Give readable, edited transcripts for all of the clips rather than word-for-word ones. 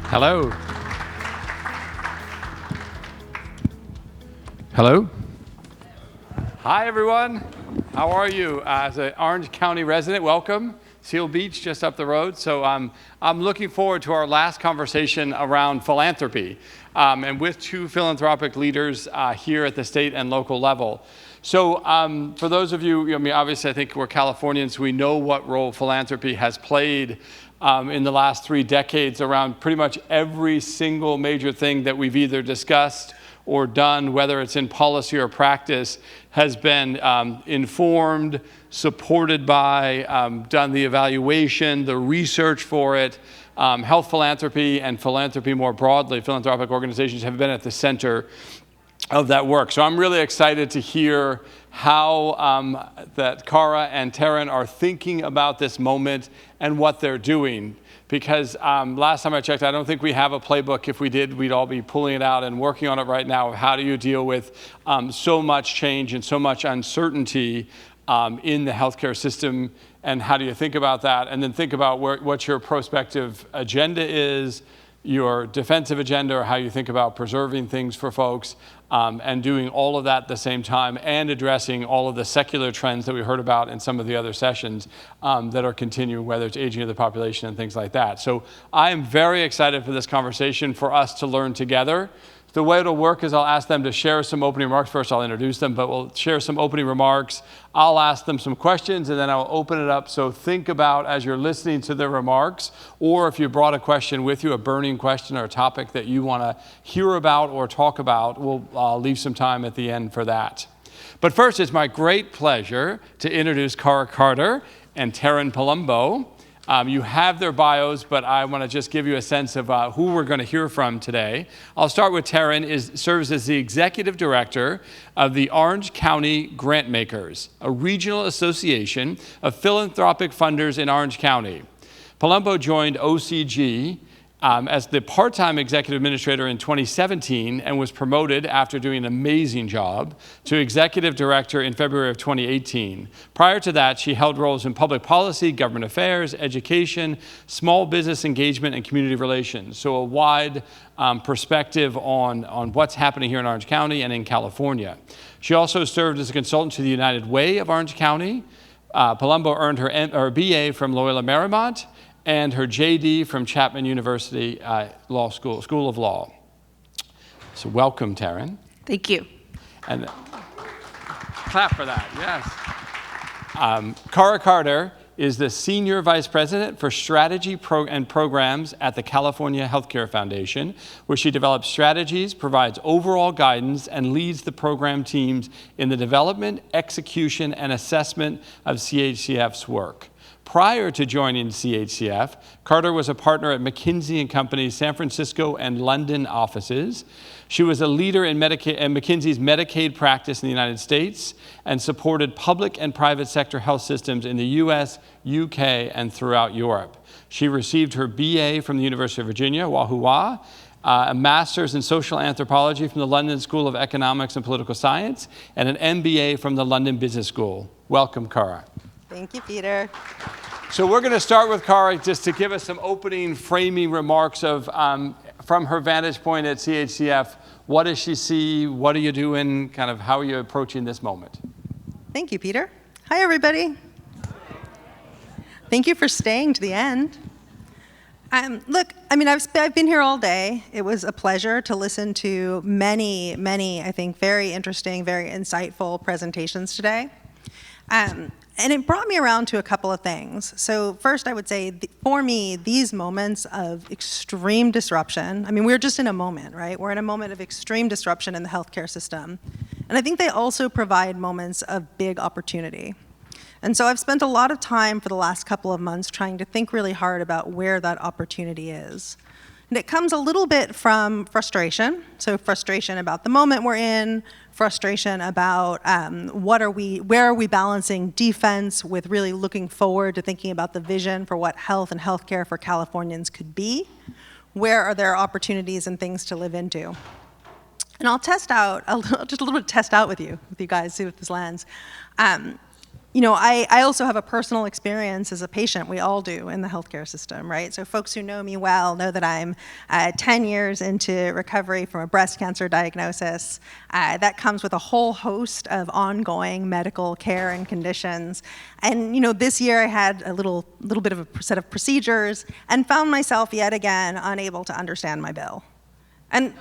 Hello. Hello. Hi, everyone. How are you? As an Orange County resident, welcome. Seal Beach, just up the road. So I'm looking forward to our last conversation around philanthropy, and with two philanthropic leaders here at the state and local level. So for those of you, obviously I think we're Californians, we know what role philanthropy has played in the last 3 decades around pretty much every single major thing that we've either discussed or done, whether it's in policy or practice, has been informed, supported by, done the evaluation, the research for it. Health philanthropy and philanthropy more broadly, philanthropic organizations have been at the center of that work. So I'm really excited to hear how that Cara and Taryn are thinking about this moment and what they're doing. Because last time I checked, I don't think we have a playbook. If we did, we'd all be pulling it out and working on it right now. How do you deal with so much change and so much uncertainty in the healthcare system, and how do you think about that? And then think about what your prospective agenda is, your defensive agenda, or how you think about preserving things for folks, and doing all of that at the same time, and addressing all of the secular trends that we heard about in some of the other sessions that are continuing, whether it's aging of the population and things like that. So I am very excited for this conversation, for us to learn together. The way it'll work is I'll ask them to share some opening remarks. First, I'll introduce them, but we'll share some opening remarks. I'll ask them some questions, and then I'll open it up. So think about, as you're listening to their remarks, or if you brought a question with you, a burning question or a topic that you want to hear about or talk about, we'll leave some time at the end for that. But first, it's my great pleasure to introduce Cara Carter and Taryn Palumbo. You have their bios, but I want to just give you a sense of who we're going to hear from today. I'll start with Taryn, serves as the Executive Director of the Orange County Grantmakers, a regional association of philanthropic funders in Orange County. Palumbo joined OCG as the part-time executive administrator in 2017 and was promoted after doing an amazing job to executive director in February of 2018. Prior to that, she held roles in public policy, government affairs, education, small business engagement, and community relations. So a wide perspective on what's happening here in Orange County and in California. She also served as a consultant to the United Way of Orange County. Palumbo earned her BA from Loyola Marymount and her JD from Chapman University Law School of Law. So welcome, Taryn. Thank you. And clap for that, yes. Cara Carter is the Senior Vice President for Strategy and Programs at the California Healthcare Foundation, where she develops strategies, provides overall guidance, and leads the program teams in the development, execution, and assessment of CHCF's work. Prior to joining CHCF, Carter was a partner at McKinsey & Company's San Francisco and London offices. She was a leader in McKinsey's Medicaid practice in the United States and supported public and private sector health systems in the US, UK, and throughout Europe. She received her BA from the University of Virginia, Wahoo, a master's in social anthropology from the London School of Economics and Political Science, and an MBA from the London Business School. Welcome, Cara. Thank you, Peter. So we're going to start with Cara just to give us some opening framing remarks of, from her vantage point at CHCF, what does she see, what are you doing, kind of how are you approaching this moment? Thank you, Peter. Hi, everybody. Thank you for staying to the end. Look, I've been here all day. It was a pleasure to listen to many, I think, very interesting, very insightful presentations today. And it brought me around to a couple of things. So first, I would say, for me, these moments of extreme disruption, we're just in a moment, right? We're in a moment of extreme disruption in the healthcare system. And I think they also provide moments of big opportunity. And so I've spent a lot of time for the last couple of months trying to think really hard about where that opportunity is. And it comes a little bit from frustration. So frustration about the moment we're in, frustration about where are we balancing defense with really looking forward to thinking about the vision for what health and healthcare for Californians could be. Where are there opportunities and things to live into? And I'll test out, just a little bit test out with you guys, see if this lands. I also have a personal experience as a patient. We all do in the healthcare system, right? So folks who know me well know that I'm 10 years into recovery from a breast cancer diagnosis. That comes with a whole host of ongoing medical care and conditions. And this year I had a little bit of a set of procedures and found myself yet again unable to understand my bill. And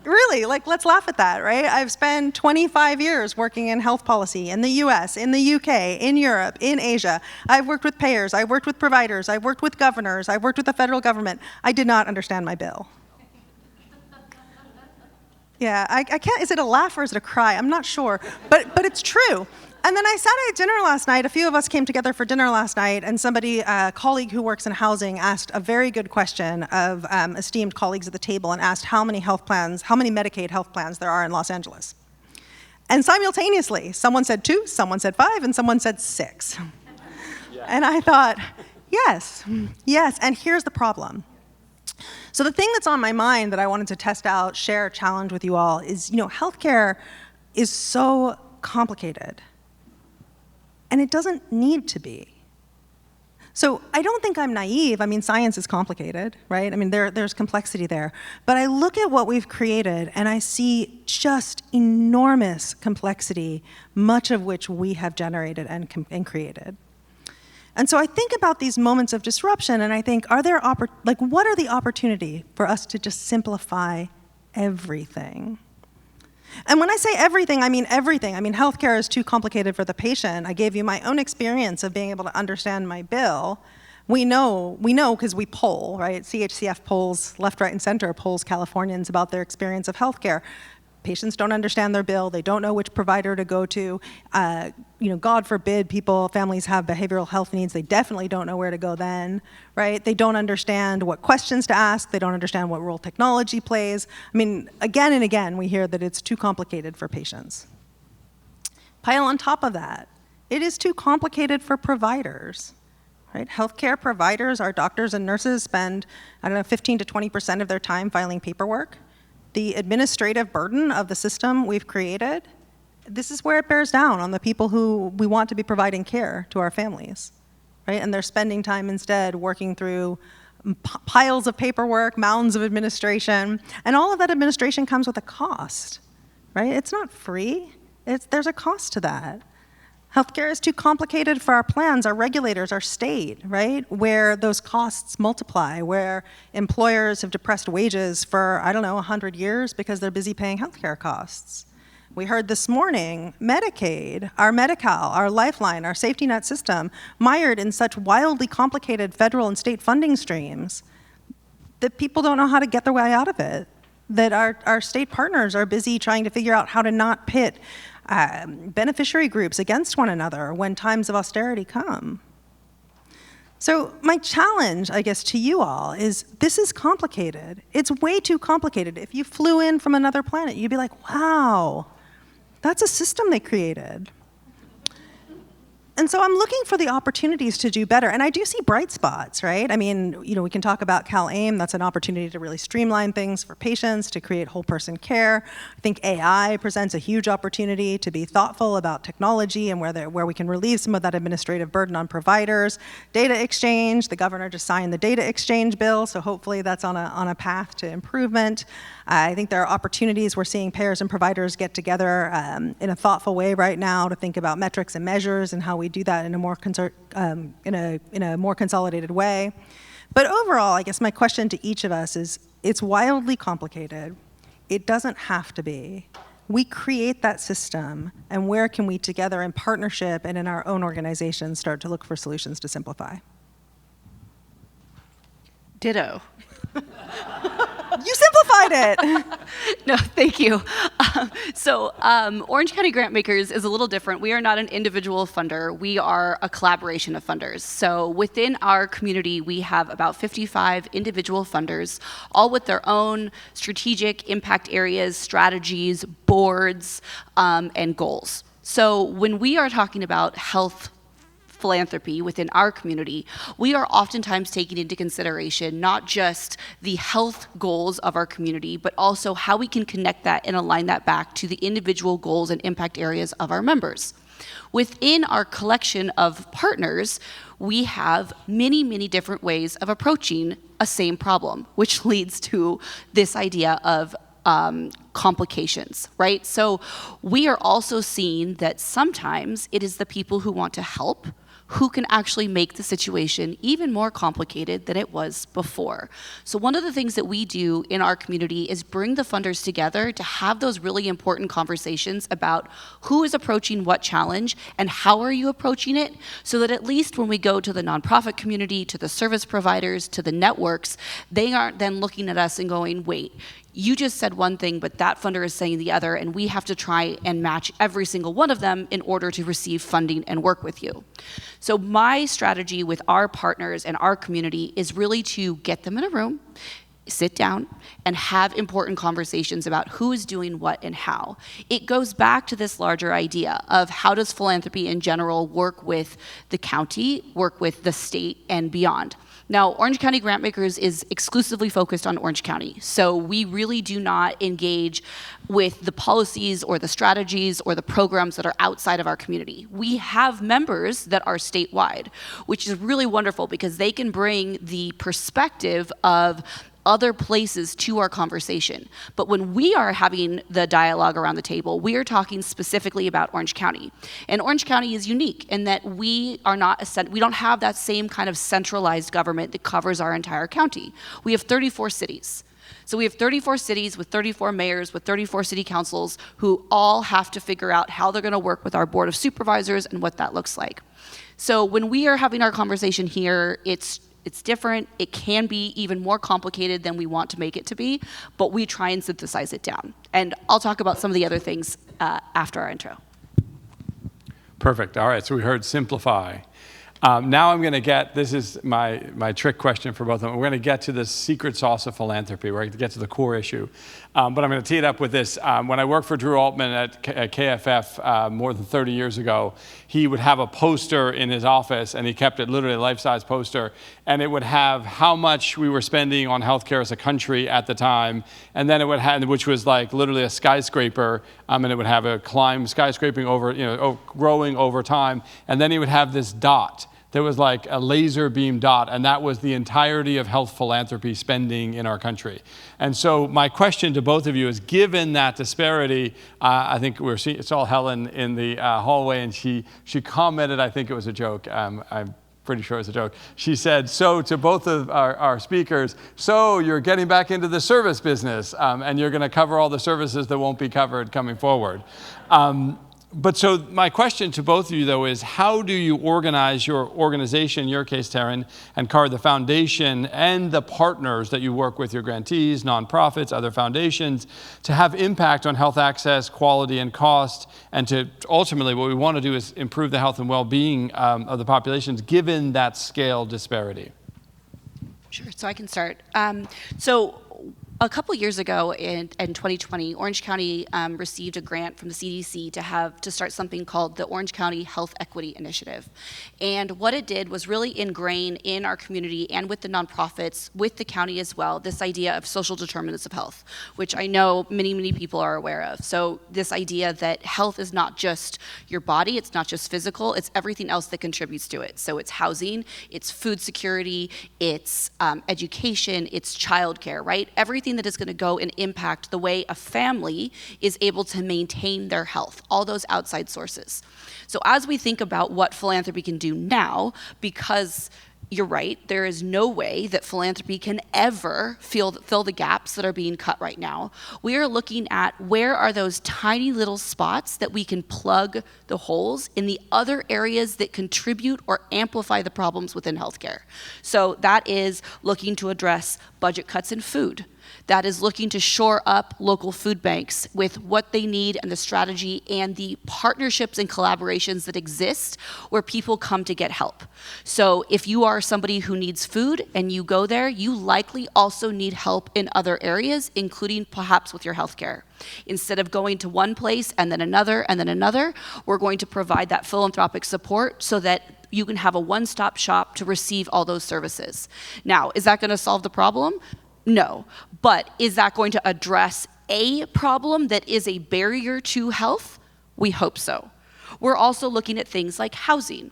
really, let's laugh at that, right? I've spent 25 years working in health policy in the US, in the UK, in Europe, in Asia. I've worked with payers, I've worked with providers, I've worked with governors, I've worked with the federal government. I did not understand my bill. Yeah, I can't, is it a laugh or is it a cry? I'm not sure, but it's true. And then I sat at dinner last night, a few of us came together for dinner last night, and a colleague who works in housing asked a very good question of esteemed colleagues at the table and asked how many Medicaid health plans there are in Los Angeles. And simultaneously, someone said 2, someone said 5, and someone said 6. Yeah. And I thought, yes, and here's the problem. So the thing that's on my mind that I wanted to test out, share, challenge with you all is, healthcare is so complicated. And it doesn't need to be. So I don't think I'm naive. Science is complicated, right? There's complexity there. But I look at what we've created and I see just enormous complexity, much of which we have generated and created. And so I think about these moments of disruption and I think, what are the opportunity for us to just simplify everything? And when I say everything, I mean everything. Healthcare is too complicated for the patient. I gave you my own experience of being able to understand my bill. We know because we poll, right? CHCF polls, left, right, and center polls Californians about their experience of healthcare. Patients don't understand their bill. They don't know which provider to go to. God forbid families have behavioral health needs. They definitely don't know where to go then, right? They don't understand what questions to ask. They don't understand what role technology plays. Again and again, we hear that it's too complicated for patients. Pile on top of that, it is too complicated for providers, right? Healthcare providers, our doctors and nurses spend, 15 to 20% of their time filing paperwork. The administrative burden of the system we've created, this is where it bears down on the people who we want to be providing care to our families, right? And they're spending time instead working through piles of paperwork, mounds of administration, and all of that administration comes with a cost, right? It's not free. There's a cost to that. Healthcare is too complicated for our plans, our regulators, our state, right? Where those costs multiply, where employers have depressed wages for, 100 years because they're busy paying healthcare costs. We heard this morning, Medicaid, our Medi-Cal, our Lifeline, our safety net system, mired in such wildly complicated federal and state funding streams that people don't know how to get their way out of it, that our state partners are busy trying to figure out how to not pit beneficiary groups against one another when times of austerity come. So my challenge, I guess, to you all is this is complicated. It's way too complicated. If you flew in from another planet, you'd be like, wow, that's a system they created. And so I'm looking for the opportunities to do better. And I do see bright spots, right? We can talk about CalAIM. That's an opportunity to really streamline things for patients, to create whole person care. I think AI presents a huge opportunity to be thoughtful about technology and where we can relieve some of that administrative burden on providers. Data exchange, the governor just signed the data exchange bill, so hopefully that's on a path to improvement. I think there are opportunities. We're seeing payers and providers get together in a thoughtful way right now to think about metrics and measures and how we do that in a more consolidated way. But overall, I guess my question to each of us is, it's wildly complicated. It doesn't have to be. We create that system, and where can we together in partnership and in our own organizations start to look for solutions to simplify? Ditto. You simplified it. No, thank you. Orange County Grantmakers is a little different. We are not an individual funder. We are a collaboration of funders. So within our community, we have about 55 individual funders, all with their own strategic impact areas, strategies, boards, and goals. So when we are talking about health philanthropy within our community, we are oftentimes taking into consideration not just the health goals of our community, but also how we can connect that and align that back to the individual goals and impact areas of our members. Within our collection of partners, we have many, many different ways of approaching a same problem, which leads to this idea of complications, right? So we are also seeing that sometimes it is the people who want to help who can actually make the situation even more complicated than it was before. So one of the things that we do in our community is bring the funders together to have those really important conversations about who is approaching what challenge and how are you approaching it, so that at least when we go to the nonprofit community, to the service providers, to the networks, they aren't then looking at us and going, wait, you just said one thing, but that funder is saying the other, and we have to try and match every single one of them in order to receive funding and work with you. So my strategy with our partners and our community is really to get them in a room, sit down, and have important conversations about who is doing what and how. It goes back to this larger idea of how does philanthropy in general work with the county, work with the state, and beyond. Now, Orange County Grantmakers is exclusively focused on Orange County, so we really do not engage with the policies or the strategies or the programs that are outside of our community. We have members that are statewide, which is really wonderful because they can bring the perspective of other places to our conversation. But when we are having the dialogue around the table, we are talking specifically about Orange County. And Orange County is unique in that we don't have that same kind of centralized government that covers our entire county. We have 34 cities. So we have 34 cities with 34 mayors, with 34 city councils who all have to figure out how they're gonna work with our board of supervisors and what that looks like. So when we are having our conversation here, it's different. It can be even more complicated than we want to make it to be, but we try and synthesize it down. And I'll talk about some of the other things after our intro. Perfect. All right, so we heard simplify. Now I'm going to this is my trick question for both of them. We're going to get to the secret sauce of philanthropy. We're going to get to the core issue. But I'm going to tee it up with this. When I worked for Drew Altman at KFF more than 30 years ago, he would have a poster in his office, and he kept it literally a life-size poster, and it would have how much we were spending on healthcare as a country at the time, and then it would have, which was like literally a skyscraper, and it would have a skyscraping over, growing over time, and then he would have this dot. There was like a laser beam dot, and that was the entirety of health philanthropy spending in our country. And so my question to both of you is, given that disparity, I think we're seeing, saw Helen in the hallway, and she commented, I think it was a joke, I'm pretty sure it's a joke. She said, so to both of our speakers, so you're getting back into the service business, and you're gonna cover all the services that won't be covered coming forward. But so my question to both of you, though, is how do you organize your organization, in your case, Taryn, and Car, the foundation, and the partners that you work with, your grantees, nonprofits, other foundations, to have impact on health access, quality, and cost, and to ultimately what we want to do is improve the health and well-being of the populations, given that scale disparity? Sure, so I can start. A couple years ago in 2020, Orange County received a grant from the CDC to start something called the Orange County Health Equity Initiative. And what it did was really ingrain in our community and with the nonprofits, with the county as well, this idea of social determinants of health, which I know many, many people are aware of. So this idea that health is not just your body, it's not just physical, it's everything else that contributes to it. So it's housing, it's food security, it's education, it's childcare, right? Everything that is going to go and impact the way a family is able to maintain their health, all those outside sources. So as we think about what philanthropy can do now, because you're right, there is no way that philanthropy can ever fill the gaps that are being cut right now. We are looking at where are those tiny little spots that we can plug the holes in the other areas that contribute or amplify the problems within healthcare. So that is looking to address budget cuts in food. That is looking to shore up local food banks with what they need and the strategy and the partnerships and collaborations that exist where people come to get help. So if you are somebody who needs food and you go there, you likely also need help in other areas, including perhaps with your healthcare. Instead of going to one place and then another, we're going to provide that philanthropic support so that you can have a one-stop shop to receive all those services. Now, is that going to solve the problem? No, but is that going to address a problem that is a barrier to health? We hope so. We're also looking at things like housing.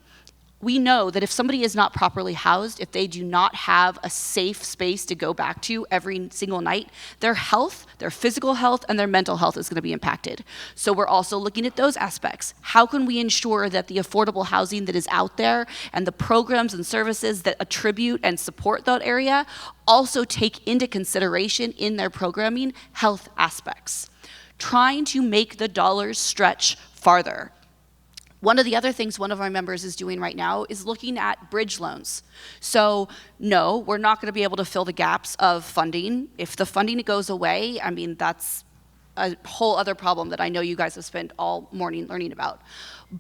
We know that if somebody is not properly housed, if they do not have a safe space to go back to every single night, their health, their physical health, and their mental health is going to be impacted. So we're also looking at those aspects. How can we ensure that the affordable housing that is out there and the programs and services that attribute and support that area also take into consideration in their programming health aspects? Trying to make the dollars stretch farther. One of the other things one of our members is doing right now is looking at bridge loans. So no, we're not going to be able to fill the gaps of funding. If the funding goes away, I mean, that's a whole other problem that I know you guys have spent all morning learning about.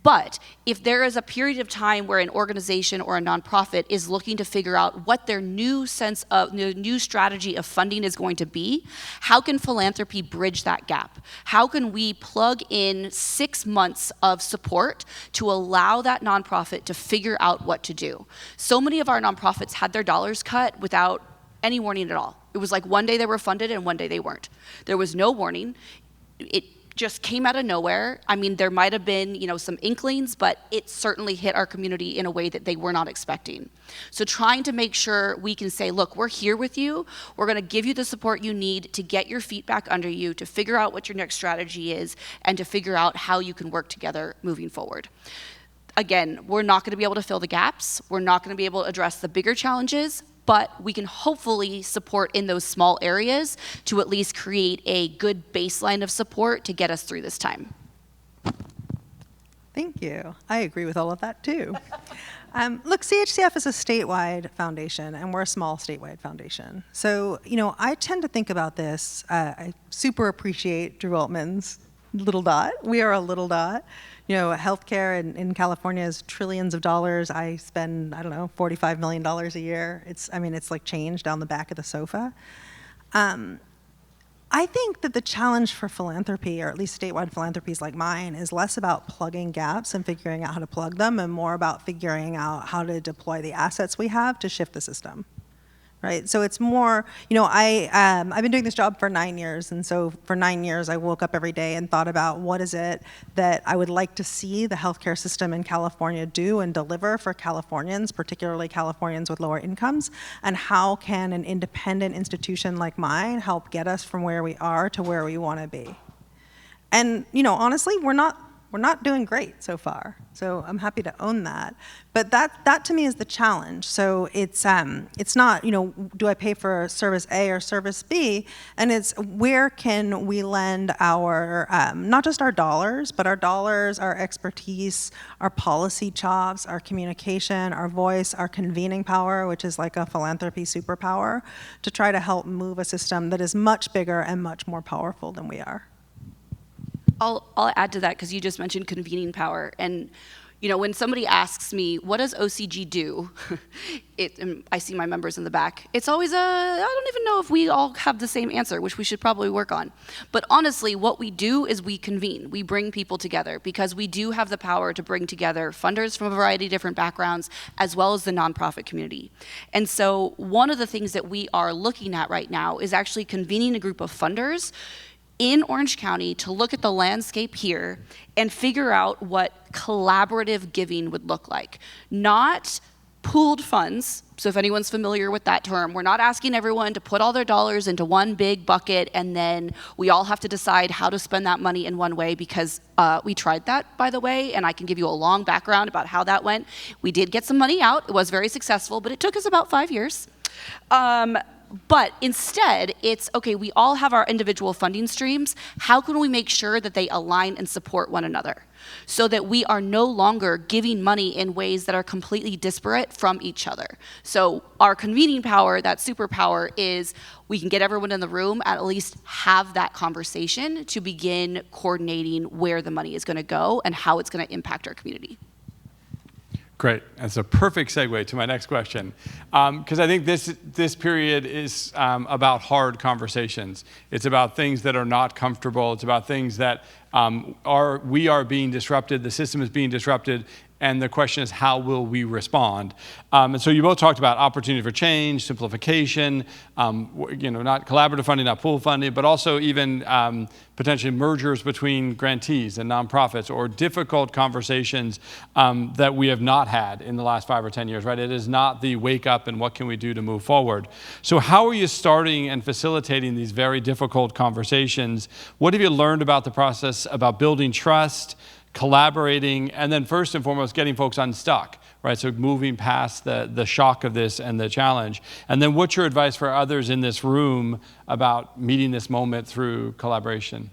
But if there is a period of time where an organization or a nonprofit is looking to figure out what their new strategy of funding is going to be, how can philanthropy bridge that gap? How can we plug in 6 months of support to allow that nonprofit to figure out what to do? So many of our nonprofits had their dollars cut without any warning at all. It was like one day they were funded and one day they weren't. There was no warning. It just came out of nowhere. I mean, there might have been, some inklings, but it certainly hit our community in a way that they were not expecting. So trying to make sure we can say, look, we're here with you. We're going to give you the support you need to get your feet back under you, to figure out what your next strategy is, and to figure out how you can work together moving forward. Again, we're not going to be able to fill the gaps. We're not going to be able to address the bigger challenges, but we can hopefully support in those small areas to at least create a good baseline of support to get us through this time. Thank you. I agree with all of that too. Look, CHCF is a statewide foundation, and we're a small statewide foundation. So, I tend to think about this. I super appreciate Drew Altman's little dot. We are a little dot. Healthcare in California is trillions of dollars. I spend, $45 million a year. It's like change down the back of the sofa. I think that the challenge for philanthropy, or at least statewide philanthropies like mine, is less about plugging gaps and figuring out how to plug them, and more about figuring out how to deploy the assets we have to shift the system. Right, so it's more, I've been doing this job for 9 years, and so for 9 years I woke up every day and thought about what is it that I would like to see the healthcare system in California do and deliver for Californians, particularly Californians with lower incomes, and how can an independent institution like mine help get us from where we are to where we want to be. And honestly, we're not doing great so far. So I'm happy to own that. But that to me is the challenge. So it's not, do I pay for service A or service B? And it's where can we lend our, not just our dollars, but our dollars, our expertise, our policy chops, our communication, our voice, our convening power, which is like a philanthropy superpower, to try to help move a system that is much bigger and much more powerful than we are. I'll add to that because you just mentioned convening power. And when somebody asks me, what does OCG do? And I see my members in the back. It's always I don't even know if we all have the same answer, which we should probably work on. But honestly, what we do is we convene. We bring people together because we do have the power to bring together funders from a variety of different backgrounds, as well as the nonprofit community. And so one of the things that we are looking at right now is actually convening a group of funders in Orange County to look at the landscape here and figure out what collaborative giving would look like. Not pooled funds. So if anyone's familiar with that term, we're not asking everyone to put all their dollars into one big bucket and then we all have to decide how to spend that money in one way, because we tried that, by the way, and I can give you a long background about how that went. We did get some money out. It was very successful, but it took us about 5 years. But instead, it's, okay, we all have our individual funding streams. How can we make sure that they align and support one another so that we are no longer giving money in ways that are completely disparate from each other? So our convening power, that superpower, is we can get everyone in the room and at least have that conversation to begin coordinating where the money is going to go and how it's going to impact our community. Great. That's a perfect segue to my next question, because I think this period is about hard conversations. It's about things that are not comfortable. It's about things that we are being disrupted. The system is being disrupted, and the question is, how will we respond? And so you both talked about opportunity for change, simplification, not collaborative funding, not pool funding, but also even potentially mergers between grantees and nonprofits, or difficult conversations that we have not had in the last 5 or 10 years, right? It is not the wake up and what can we do to move forward. So how are you starting and facilitating these very difficult conversations? What have you learned about the process, about building trust, collaborating, and then first and foremost, getting folks unstuck, right? So moving past the shock of this and the challenge. And then what's your advice for others in this room about meeting this moment through collaboration?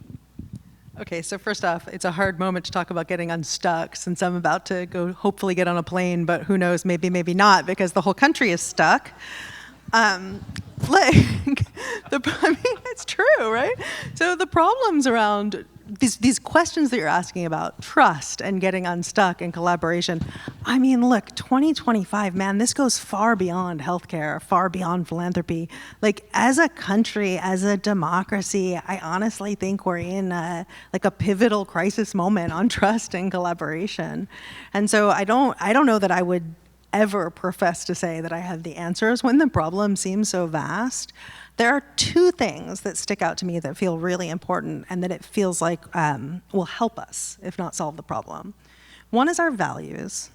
Okay, so first off, it's a hard moment to talk about getting unstuck, since I'm about to go hopefully get on a plane, but who knows, maybe not, because the whole country is stuck. It's true, right? So the problems around these questions that you're asking about trust and getting unstuck and collaboration. I mean, look, 2025, man, this goes far beyond healthcare, far beyond philanthropy. Like, as a country, as a democracy, I honestly think we're in a pivotal crisis moment on trust and collaboration. And so I don't know that I would ever profess to say that I have the answers when the problem seems so vast. There are two things that stick out to me that feel really important and that it feels like will help us, if not solve the problem. One is our values,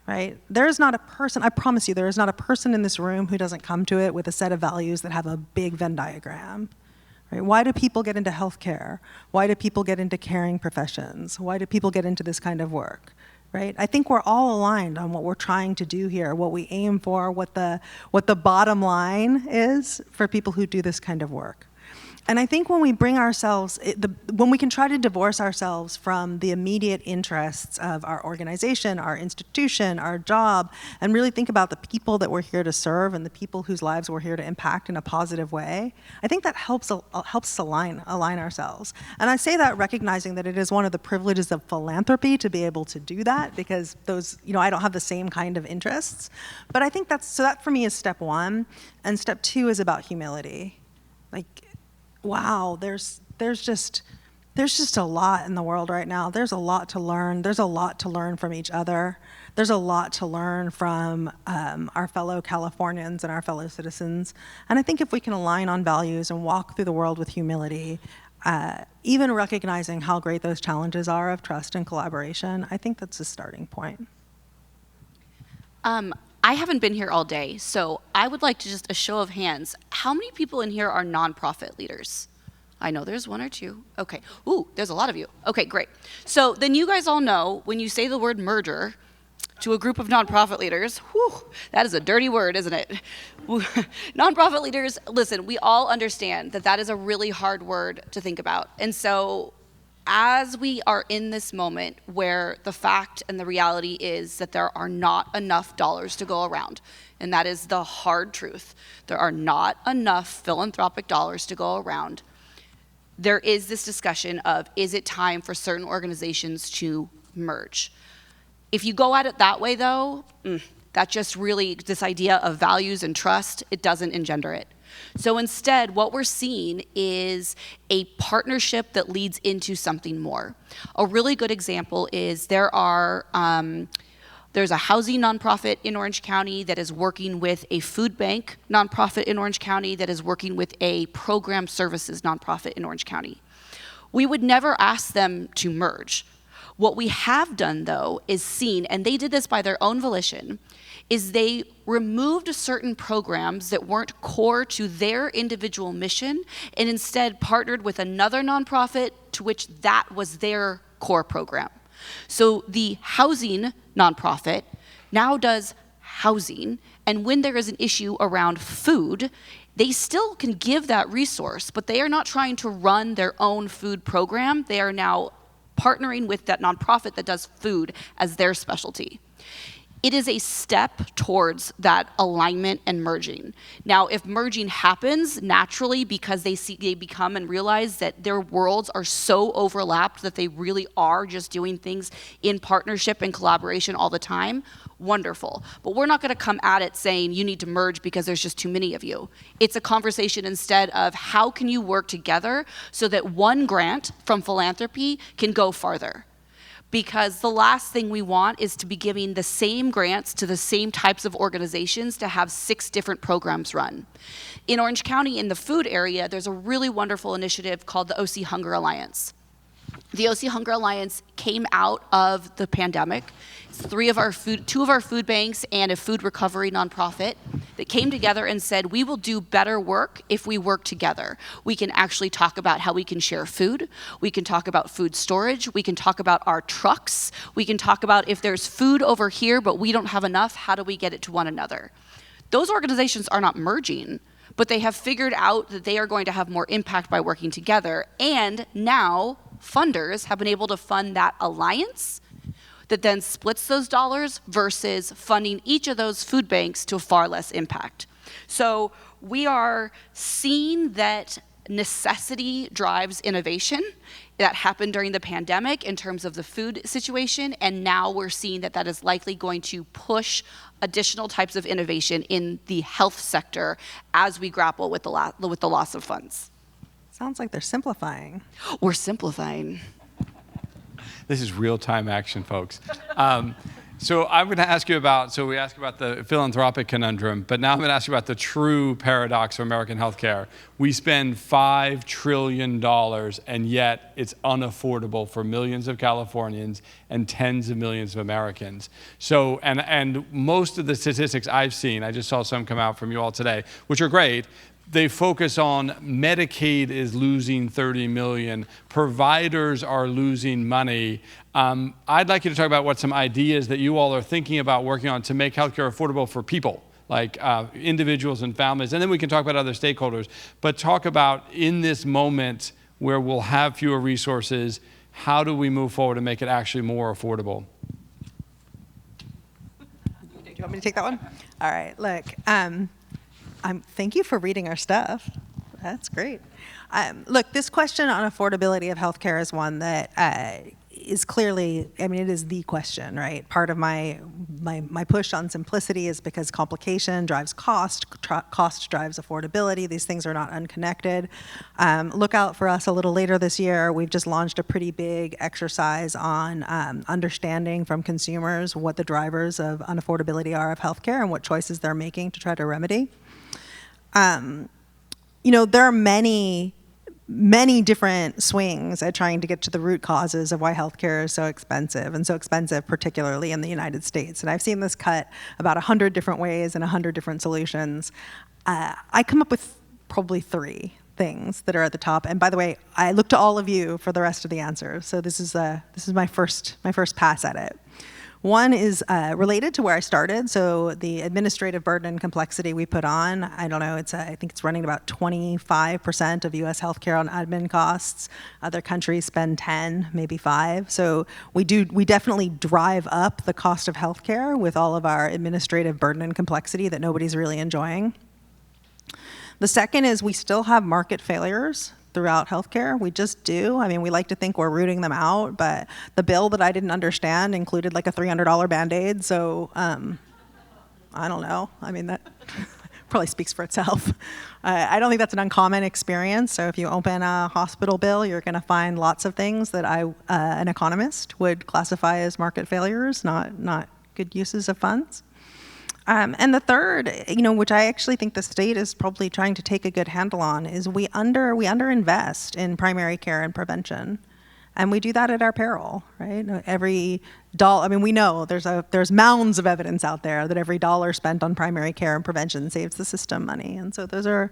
right? There is not a person, I promise you, there is not a person in this room who doesn't come to it with a set of values that have a big Venn diagram. Right? Why do people get into healthcare? Why do people get into caring professions? Why do people get into this kind of work? Right? I think we're all aligned on what we're trying to do here, what we aim for, what the bottom line is for people who do this kind of work. And I think when we bring ourselves, when we can try to divorce ourselves from the immediate interests of our organization, our institution, our job, and really think about the people that we're here to serve and the people whose lives we're here to impact in a positive way, I think that helps align ourselves. And I say that recognizing that it is one of the privileges of philanthropy to be able to do that, because those, I don't have the same kind of interests. But I think that for me is step one, and step two is about humility. Wow, there's just a lot in the world right now. There's a lot to learn. There's a lot to learn from each other. There's a lot to learn from our fellow Californians and our fellow citizens. And I think if we can align on values and walk through the world with humility, even recognizing how great those challenges are of trust and collaboration, I think that's a starting point. I haven't been here all day, so I would like to just a show of hands. How many people in here are nonprofit leaders? I know there's one or two. Okay. Ooh, there's a lot of you. Okay, great. So then you guys all know when you say the word merger to a group of nonprofit leaders, that is a dirty word, isn't it? Nonprofit leaders, listen, we all understand that is a really hard word to think about. And so as we are in this moment where the fact and the reality is that there are not enough dollars to go around, and that is the hard truth, there are not enough philanthropic dollars to go around, there is this discussion of, is it time for certain organizations to merge? If you go at it that way though, that just really, this idea of values and trust, it doesn't engender it. So instead, what we're seeing is a partnership that leads into something more. A really good example is there's a housing nonprofit in Orange County that is working with a food bank nonprofit in Orange County that is working with a program services nonprofit in Orange County. We would never ask them to merge. What we have done, though, is seen, and they did this by their own volition, is they removed certain programs that weren't core to their individual mission and instead partnered with another nonprofit to which that was their core program. So the housing nonprofit now does housing, and when there is an issue around food, they still can give that resource, but they are not trying to run their own food program. They are now partnering with that nonprofit that does food as their specialty. It is a step towards that alignment and merging. Now, if merging happens naturally because they become and realize that their worlds are so overlapped that they really are just doing things in partnership and collaboration all the time, wonderful. But we're not going to come at it saying you need to merge because there's just too many of you. It's a conversation instead of how can you work together so that one grant from philanthropy can go farther. because the last thing we want is to be giving the same grants to the same types of organizations to have 6 different programs run. In Orange County, in the food area, there's a really wonderful initiative called the OC Hunger Alliance. The OC Hunger Alliance came out of the pandemic. It's 2 of our food banks and a food recovery nonprofit that came together and said, we will do better work if we work together. We can actually talk about how we can share food. We can talk about food storage. We can talk about our trucks. We can talk about if there's food over here, but we don't have enough, how do we get it to one another? Those organizations are not merging, but they have figured out that they are going to have more impact by working together. And now funders have been able to fund that alliance that then splits those dollars versus funding each of those food banks to far less impact. So we are seeing that necessity drives innovation. That happened during the pandemic in terms of the food situation, and now we're seeing that that is likely going to push additional types of innovation in the health sector as we grapple with the loss of funds. Sounds like they're simplifying. We're simplifying. This is real-time action, folks. So I'm going to ask you about, so we asked about the philanthropic conundrum, but now I'm going to ask you about the true paradox of American healthcare. We spend $5 trillion, and yet it's unaffordable for millions of Californians and tens of millions of Americans. So, and most of the statistics I've seen, I just saw some come out from you all today, which are great. They focus on Medicaid is losing 30 million, providers are losing money. I'd like you to talk about what some ideas that you all are thinking about working on to make healthcare affordable for people, like individuals and families, and then we can talk about other stakeholders. But talk about, in this moment where we'll have fewer resources, how do we move forward and make it actually more affordable? Do you want me to take that one? All right, look. Thank you for reading our stuff. That's great. Look, this question on affordability of healthcare is one that is clearly, I mean, it is the question, right? Part of my push on simplicity is because complication drives cost drives affordability. These things are not unconnected. Look out for us a little later this year. We've just launched a pretty big exercise on understanding from consumers what the drivers of unaffordability are of healthcare and what choices they're making to try to remedy. There are many different swings at trying to get to the root causes of why healthcare is so expensive, and so expensive particularly in the United States. And I've seen this cut about 100 different ways and 100 different solutions. I come up with probably 3 things that are at the top. And by the way, I look to all of you for the rest of the answers. So this is my first pass at it. One is related to where I started, so the administrative burden and complexity we put on. I don't know, I think it's running about 25% of U.S. healthcare on admin costs. Other countries spend 10, maybe 5. So we definitely drive up the cost of healthcare with all of our administrative burden and complexity that nobody's really enjoying. The second is we still have market failures throughout healthcare. We just do. I mean, we like to think we're rooting them out, but the bill that I didn't understand included like a $300 Band-Aid, so I don't know. I mean, that probably speaks for itself. I don't think that's an uncommon experience, so if you open a hospital bill, you're going to find lots of things that an economist would classify as market failures, not good uses of funds. And the third, which I actually think the state is probably trying to take a good handle on, is we underinvest in primary care and prevention, and we do that at our peril, right? Every dollar, I mean, we know there's mounds of evidence out there that every dollar spent on primary care and prevention saves the system money, and so those are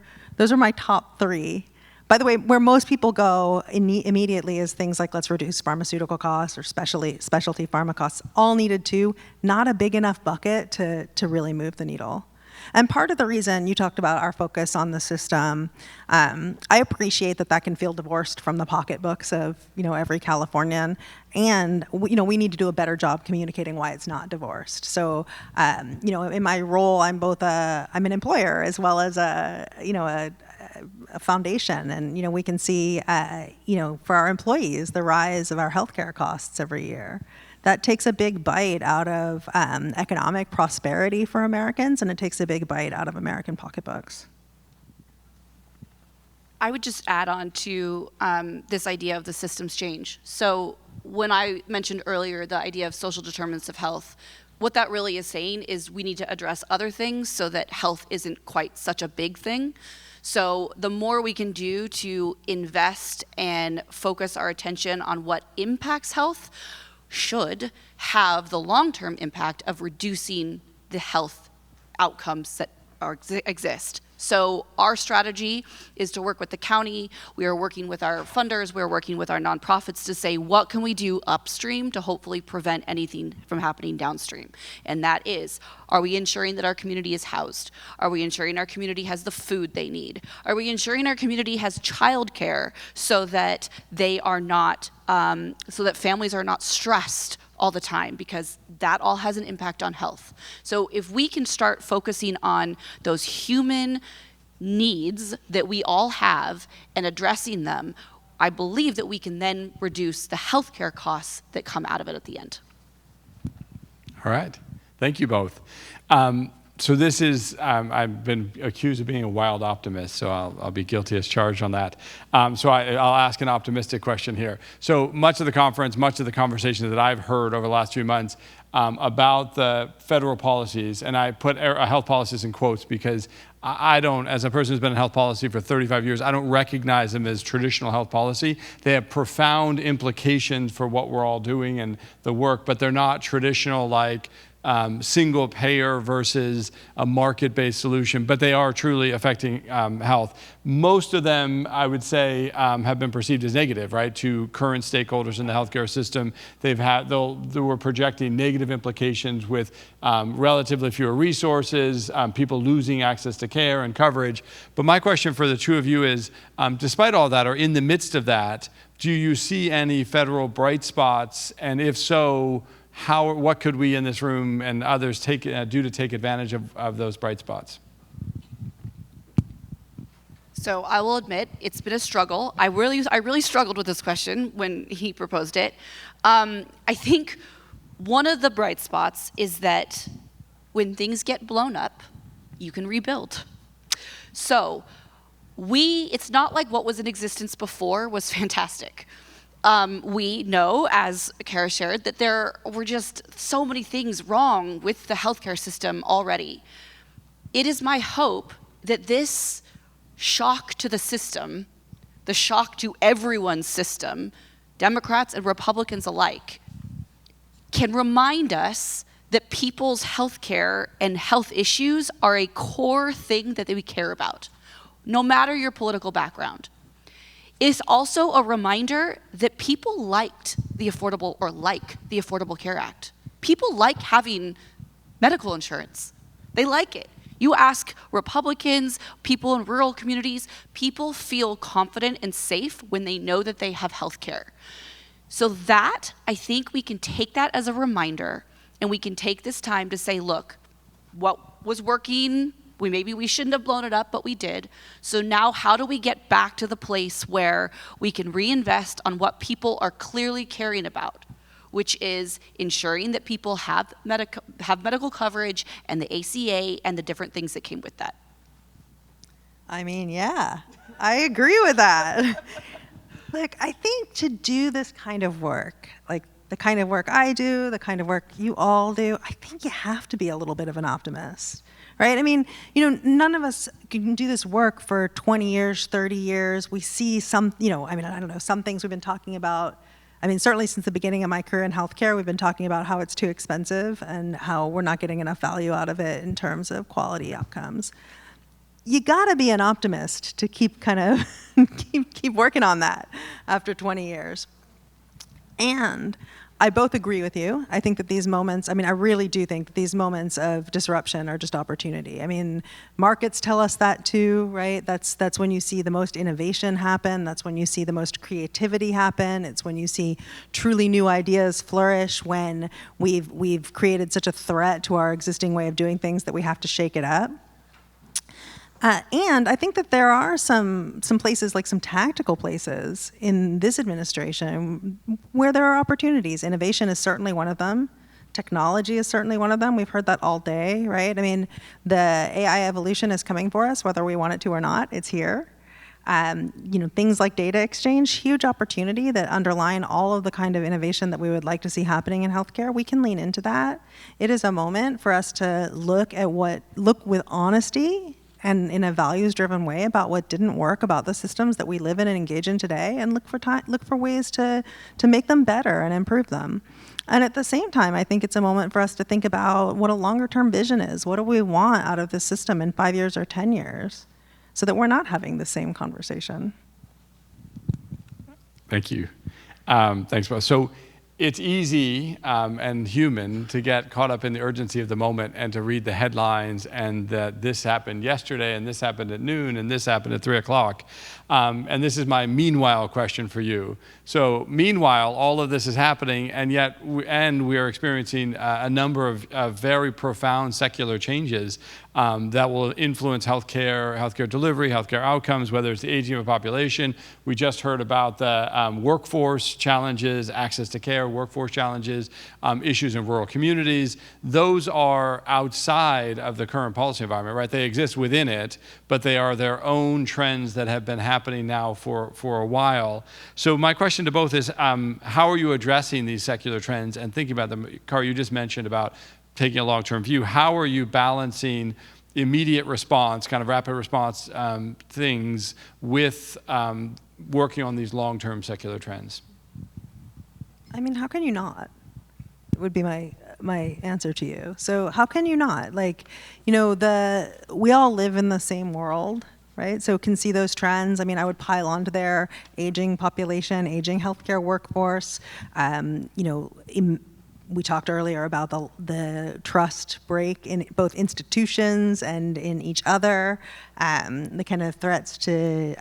my top 3. By the way, where most people go immediately is things like let's reduce pharmaceutical costs or specialty pharma costs, all needed to, not a big enough bucket to really move the needle. And part of the reason you talked about our focus on the system, I appreciate that can feel divorced from the pocketbooks of every Californian, and we need to do a better job communicating why it's not divorced. So in my role, I'm an employer as well as a foundation, and we can see for our employees the rise of our healthcare costs every year. That takes a big bite out of economic prosperity for Americans, and it takes a big bite out of American pocketbooks. I would just add on to this idea of the systems change. So when I mentioned earlier the idea of social determinants of health, what that really is saying is we need to address other things so that health isn't quite such a big thing. So the more we can do to invest and focus our attention on what impacts health should have the long-term impact of reducing the health outcomes that exist. So our strategy is to work with the county. We are working with our funders. We're working with our nonprofits to say, what can we do upstream to hopefully prevent anything from happening downstream? And that is, are we ensuring that our community is housed? Are we ensuring our community has the food they need? Are we ensuring our community has childcare so that they are not, so that families are not stressed all the time, because that all has an impact on health. So if we can start focusing on those human needs that we all have and addressing them, I believe that we can then reduce the healthcare costs that come out of it at the end. All right. Thank you both. So this is, I've been accused of being a wild optimist, so I'll be guilty as charged on that. So I'll ask an optimistic question here. So much of the conference, much of the conversations that I've heard over the last few months about the federal policies, and I put health policies in quotes because I don't, as a person who's been in health policy for 35 years, I don't recognize them as traditional health policy. They have profound implications for what we're all doing and the work, but they're not traditional like single payer versus a market-based solution, but they are truly affecting health. Most of them, I would say, have been perceived as negative, right, to current stakeholders in the healthcare system. They were projecting negative implications with relatively fewer resources, people losing access to care and coverage. But my question for the two of you is, despite all that, or in the midst of that, do you see any federal bright spots? And if so, what could we in this room and others do to take advantage of those bright spots? So I will admit, it's been a struggle. I really struggled with this question when he proposed it. I think one of the bright spots is that when things get blown up, you can rebuild. So it's not like what was in existence before was fantastic. We know, as Kara shared, that there were just so many things wrong with the healthcare system already. It is my hope that this shock to the system, the shock to everyone's system, Democrats and Republicans alike, can remind us that people's healthcare and health issues are a core thing that we care about, no matter your political background. It's also a reminder that people like the Affordable Care Act. People like having medical insurance. They like it. You ask Republicans, people in rural communities, people feel confident and safe when they know that they have health care. So that, I think we can take that as a reminder, and we can take this time to say, look, what was working, maybe we shouldn't have blown it up, but we did. So now how do we get back to the place where we can reinvest on what people are clearly caring about, which is ensuring that people have medical coverage and the ACA and the different things that came with that? I mean, yeah, I agree with that. Look, I think to do this kind of work, like the kind of work I do, the kind of work you all do, I think you have to be a little bit of an optimist. Right? I mean, none of us can do this work for 20 years, 30 years. We see some, I don't know, some things we've been talking about. I mean, certainly since the beginning of my career in healthcare, we've been talking about how it's too expensive and how we're not getting enough value out of it in terms of quality outcomes. You gotta be an optimist to keep kind of, keep working on that after 20 years. And I both agree with you. I think that these moments, I really do think that these moments of disruption are just opportunity. I mean, markets tell us that too, right? That's when you see the most innovation happen. That's when you see the most creativity happen. It's when you see truly new ideas flourish, when we've created such a threat to our existing way of doing things that we have to shake it up. And I think that there are some places, like some tactical places in this administration where there are opportunities. Innovation is certainly one of them. Technology is certainly one of them. We've heard that all day, right? I mean, the AI evolution is coming for us, whether we want it to or not. It's here. Things like data exchange, huge opportunity that underline all of the kind of innovation that we would like to see happening in healthcare. We can lean into that. It is a moment for us to look with honesty and in a values-driven way about what didn't work about the systems that we live in and engage in today, and look for ways to make them better and improve them. And at the same time, I think it's a moment for us to think about what a longer-term vision is. What do we want out of this system in 5 years or 10 years, so that we're not having the same conversation? Thank you. Thanks, both. So it's easy and human to get caught up in the urgency of the moment and to read the headlines and that this happened yesterday and this happened at noon and this happened at 3 o'clock. And this is my meanwhile question for you. So meanwhile, all of this is happening, and yet we are experiencing a number of very profound secular changes that will influence healthcare delivery, healthcare outcomes, whether it's the aging of a population. We just heard about the workforce challenges, access to care, workforce challenges, issues in rural communities. Those are outside of the current policy environment, right? They exist within it, but they are their own trends that have been happening now for a while. So my question to both is, how are you addressing these secular trends and thinking about them? Carl, you just mentioned about taking a long-term view. How are you balancing immediate response, kind of rapid response things with working on these long-term secular trends? I mean, how can you not? It would be my answer to you. So how can you not? We all live in the same world, right? So can see those trends. I mean, I would pile onto their aging population, aging healthcare workforce. We talked earlier about the trust break in both institutions and in each other, the kind of threats to,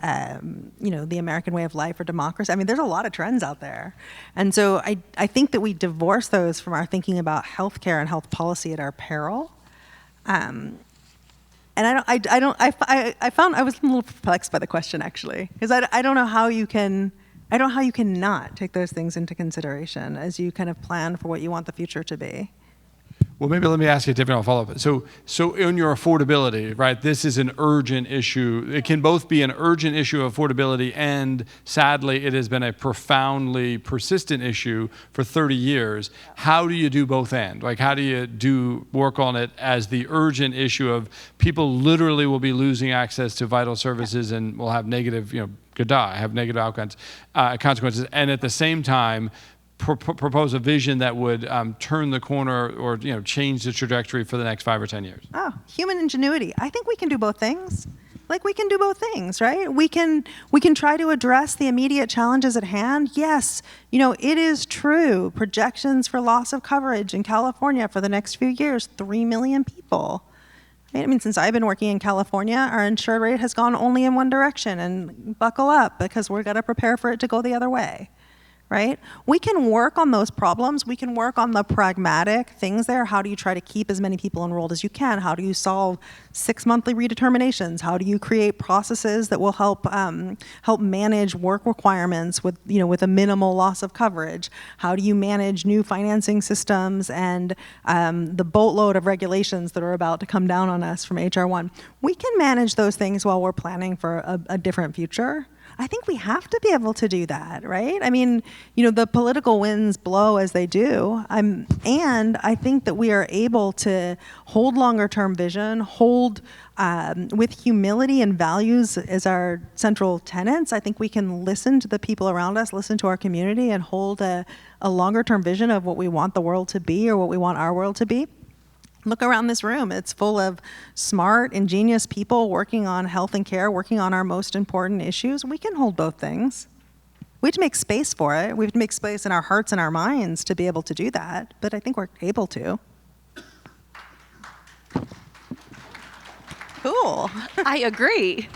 the American way of life or democracy. I mean, there's a lot of trends out there. And so I think that we divorce those from our thinking about healthcare and health policy at our peril. And I found I was a little perplexed by the question, actually, because I don't know how you can not take those things into consideration as you kind of plan for what you want the future to be. Well, maybe let me ask you a different follow-up. So in your affordability, right, this is an urgent issue. It can both be an urgent issue of affordability and, sadly, it has been a profoundly persistent issue for 30 years. How do you do both and? Like, how do you work on it as the urgent issue of people literally will be losing access to vital services and will have negative, could die, have negative outcomes, consequences, and at the same time, propose a vision that would turn the corner or change the trajectory for the next 5 or 10 years? Oh, human ingenuity. I think we can do both things. We can do both things, right? We can try to address the immediate challenges at hand. Yes, it is true. Projections for loss of coverage in California for the next few years, 3 million people. I mean, since I've been working in California, our insured rate has gone only in one direction, and buckle up because we're going to prepare for it to go the other way. Right? We can work on those problems. We can work on the pragmatic things there. How do you try to keep as many people enrolled as you can? How do you solve 6 monthly redeterminations? How do you create processes that will help manage work requirements with a minimal loss of coverage? How do you manage new financing systems and the boatload of regulations that are about to come down on us from HR 1? We can manage those things while we're planning for a different future. I think we have to be able to do that, right? I mean, the political winds blow as they do. And I think that we are able to hold longer term vision, hold with humility and values as our central tenets. I think we can listen to the people around us, listen to our community, and hold a longer term vision of what we want the world to be or what we want our world to be. Look around this room. It's full of smart, ingenious people working on health and care, working on our most important issues. We can hold both things. We have to make space for it. We have to make space in our hearts and our minds to be able to do that. But I think we're able to. Cool. I agree.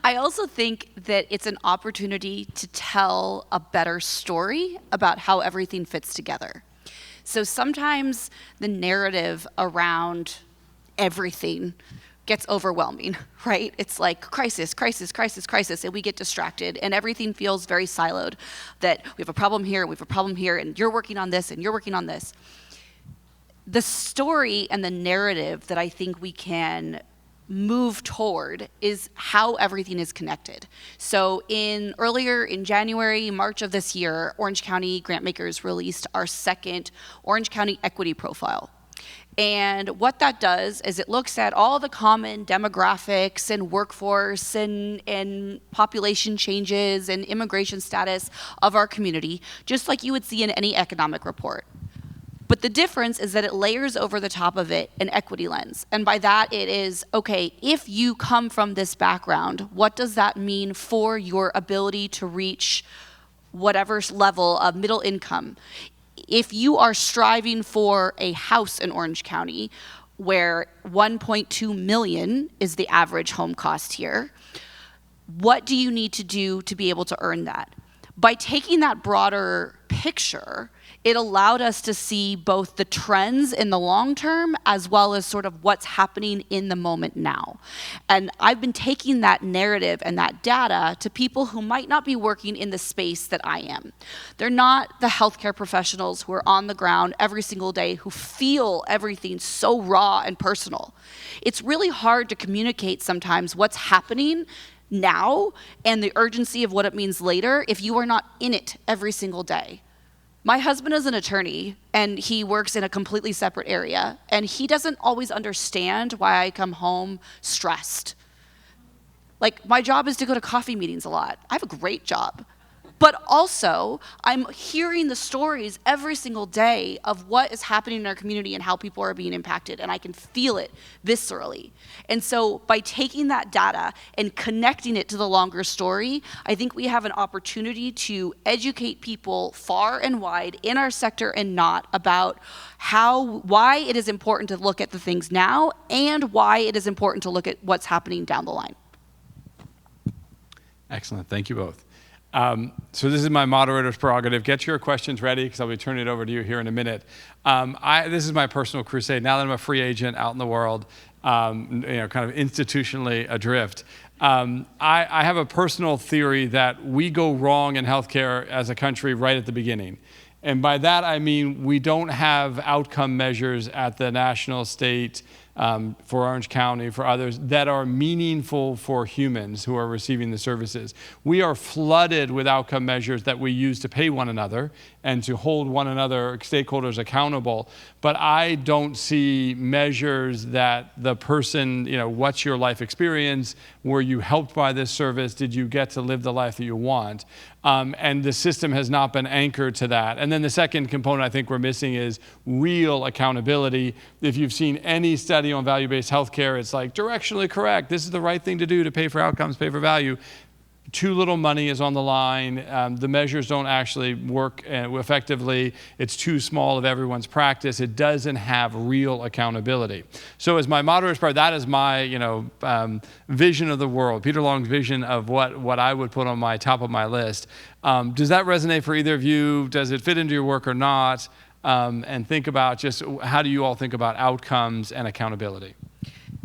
I also think that it's an opportunity to tell a better story about how everything fits together. So sometimes the narrative around everything gets overwhelming, right? It's like crisis, crisis, crisis, crisis, and we get distracted, and everything feels very siloed, that we have a problem here, we have a problem here, and you're working on this, and you're working on this. The story and the narrative that I think we can move toward is how everything is connected. So earlier in January, March of this year, Orange County Grantmakers released our second Orange County Equity Profile. And what that does is it looks at all the common demographics and workforce and population changes and immigration status of our community, just like you would see in any economic report. But the difference is that it layers over the top of it an equity lens. And by that it is, okay, if you come from this background, what does that mean for your ability to reach whatever level of middle income? If you are striving for a house in Orange County, where 1.2 million is the average home cost here, what do you need to do to be able to earn that? By taking that broader picture, it allowed us to see both the trends in the long term as well as sort of what's happening in the moment now. And I've been taking that narrative and that data to people who might not be working in the space that I am. They're not the healthcare professionals who are on the ground every single day who feel everything so raw and personal. It's really hard to communicate sometimes what's happening now and the urgency of what it means later if you are not in it every single day. My husband is an attorney and he works in a completely separate area, and he doesn't always understand why I come home stressed. Like, my job is to go to coffee meetings a lot. I have a great job. But also, I'm hearing the stories every single day of what is happening in our community and how people are being impacted, and I can feel it viscerally. And so by taking that data and connecting it to the longer story, I think we have an opportunity to educate people far and wide in our sector and not about why it is important to look at the things now and why it is important to look at what's happening down the line. Excellent. Thank you both. So this is my moderator's prerogative. Get your questions ready because I'll be turning it over to you here in a minute. This is my personal crusade. Now that I'm a free agent out in the world, kind of institutionally adrift, I have a personal theory that we go wrong in healthcare as a country right at the beginning. And by that, I mean we don't have outcome measures at the national, state, for Orange County, for others, that are meaningful for humans who are receiving the services. We are flooded with outcome measures that we use to pay one another and to hold one another, stakeholders, accountable. But I don't see measures that the person, what's your life experience? Were you helped by this service? Did you get to live the life that you want? And the system has not been anchored to that. And then the second component I think we're missing is real accountability. If you've seen any study on value-based healthcare, it's like directionally correct. This is the right thing to do to pay for outcomes, pay for value. Too little money is on the line. The measures don't actually work effectively. It's too small of everyone's practice. It doesn't have real accountability. So as my moderator's part, that is my vision of the world, Peter Long's vision of what I would put on my top of my list. Does that resonate for either of you? Does it fit into your work or not? And think about just how do you all think about outcomes and accountability?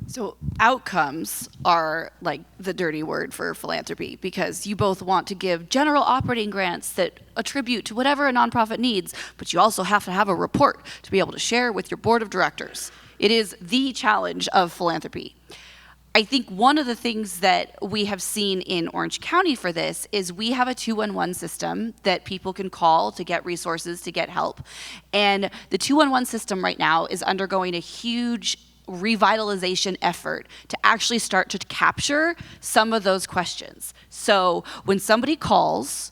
So outcomes are like the dirty word for philanthropy, because you both want to give general operating grants that attribute to whatever a nonprofit needs, but you also have to have a report to be able to share with your board of directors. It is the challenge of philanthropy. I think one of the things that we have seen in Orange County for this is we have a 211 system that people can call to get resources, to get help. And the 211 system right now is undergoing a huge revitalization effort to actually start to capture some of those questions. So when somebody calls,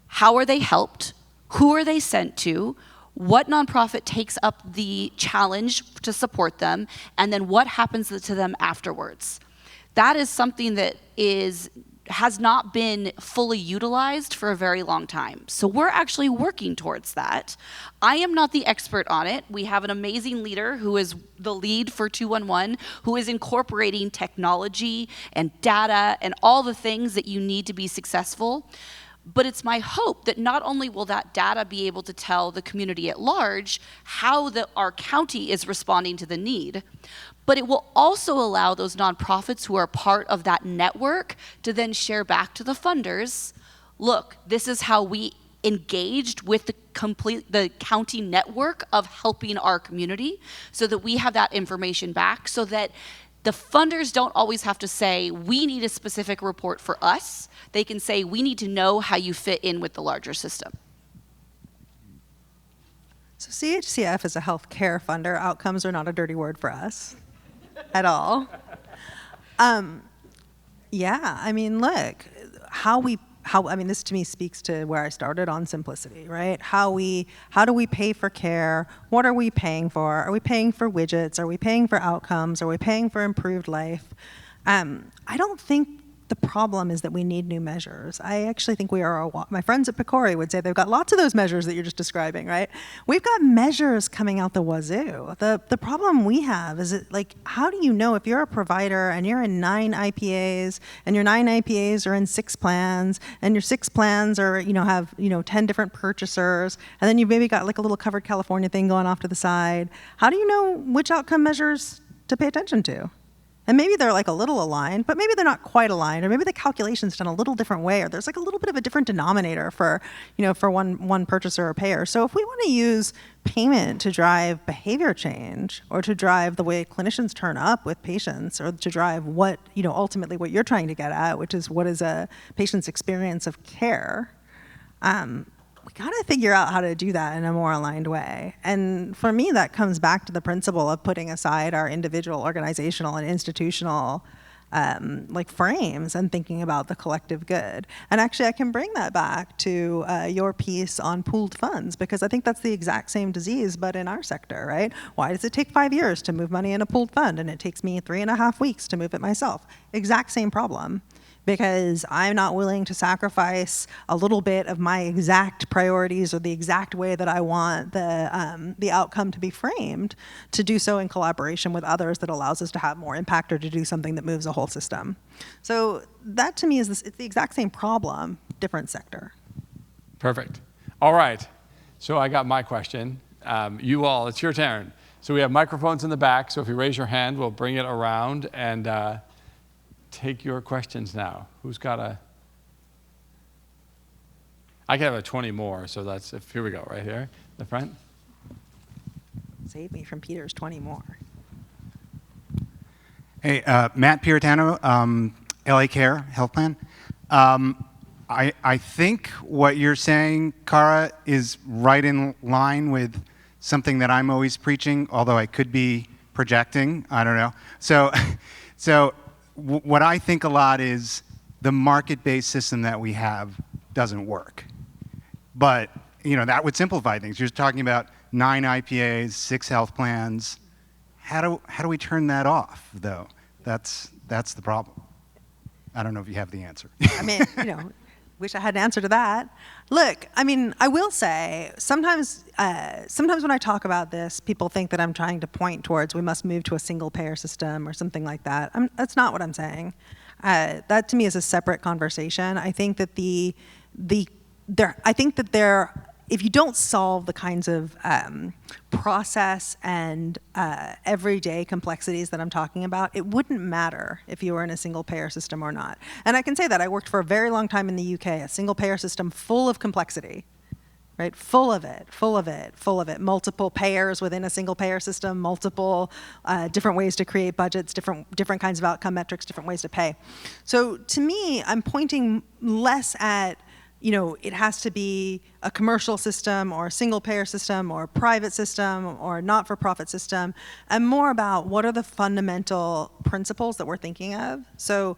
how are they helped? Who are they sent to? What nonprofit takes up the challenge to support them? And then what happens to them afterwards? That is something that has not been fully utilized for a very long time. So we're actually working towards that. I am not the expert on it. We have an amazing leader who is the lead for 211, who is incorporating technology and data and all the things that you need to be successful. But it's my hope that not only will that data be able to tell the community at large how our county is responding to the need, but it will also allow those nonprofits who are part of that network to then share back to the funders, look, this is how we engaged with the county network of helping our community, so that we have that information back, so that The funders don't always have to say, we need a specific report for us. They can say, we need to know how you fit in with the larger system. So CHCF is a healthcare funder. Outcomes are not a dirty word for us at all. Yeah, I mean, look, this to me speaks to where I started on simplicity, right? How do we pay for care? What are we paying for? Are we paying for widgets? Are we paying for outcomes? Are we paying for improved life? I don't think the problem is that we need new measures. I actually think we are, my friends at Picori would say they've got lots of those measures that you're just describing, right? We've got measures coming out the wazoo. The problem we have is that, like, how do you know if you're a provider and you're in 9 IPAs and your 9 IPAs are in 6 plans and your 6 plans are, have, 10 different purchasers, and then you've maybe got like a little Covered California thing going off to the side. How do you know which outcome measures to pay attention to? And maybe they're like a little aligned, but maybe they're not quite aligned, or maybe the calculation's done a little different way, or there's like a little bit of a different denominator for, for one purchaser or payer. So if we want to use payment to drive behavior change, or to drive the way clinicians turn up with patients, or to drive what, ultimately what you're trying to get at, which is what is a patient's experience of care, we gotta figure out how to do that in a more aligned way. And for me, that comes back to the principle of putting aside our individual, organizational, and institutional frames and thinking about the collective good. And actually, I can bring that back to your piece on pooled funds, because I think that's the exact same disease, but in our sector, right? Why does it take 5 years to move money in a pooled fund, and it takes me 3.5 weeks to move it myself? Exact same problem. Because I'm not willing to sacrifice a little bit of my exact priorities or the exact way that I want the outcome to be framed, to do so in collaboration with others that allows us to have more impact, or to do something that moves a whole system. So that to me is it's the exact same problem, different sector. Perfect. All right. So I got my question. You all, it's your turn. So we have microphones in the back. So if you raise your hand, we'll bring it around and take your questions now. Who's got I can have a 20 more, so here we go, right here, in the front. Save me from Peter's 20 more. Hey, Matt Piratano, LA Care Health Plan. I think what you're saying, Cara, is right in line with something that I'm always preaching, although I could be projecting, I don't know. So what I think a lot is the market-based system that we have doesn't work. But, that would simplify things. You're talking about 9 IPAs, 6 health plans. How do we turn that off, though? That's the problem. I don't know if you have the answer. I mean, wish I had an answer to that. Look, I mean, I will say, sometimes when I talk about this, people think that I'm trying to point towards we must move to a single payer system or something like that. That's not what I'm saying. That to me is a separate conversation. I think that if you don't solve the kinds of process and everyday complexities that I'm talking about, it wouldn't matter if you were in a single payer system or not. And I can say that I worked for a very long time in the UK, a single payer system full of complexity, right? Full of it. Multiple payers within a single payer system, multiple different ways to create budgets, different kinds of outcome metrics, different ways to pay. So to me, I'm pointing less at it has to be a commercial system or a single payer system or a private system or a not-for-profit system, and more about what are the fundamental principles that we're thinking of. So,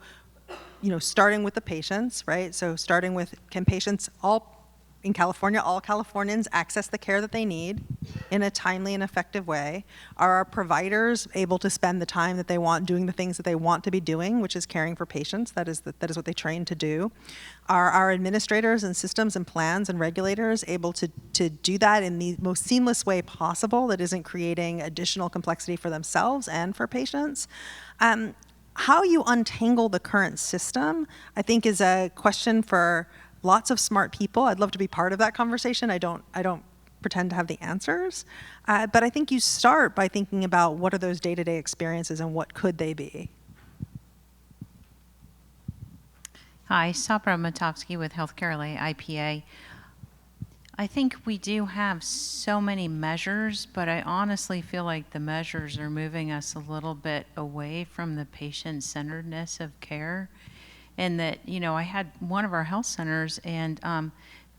starting with the patients, right? So starting with, can patients in California, all Californians access the care that they need in a timely and effective way? Are our providers able to spend the time that they want doing the things that they want to be doing, which is caring for patients? That is what they train to do. Are our administrators and systems and plans and regulators able to do that in the most seamless way possible that isn't creating additional complexity for themselves and for patients? How you untangle the current system, I think, is a question for lots of smart people. I'd love to be part of that conversation. I don't pretend to have the answers, but I think you start by thinking about what are those day-to-day experiences and what could they be. Hi, Sabra Matovsky with Healthcare LA IPA. I think we do have so many measures, but I honestly feel like the measures are moving us a little bit away from the patient-centeredness of care. And that, I had one of our health centers, and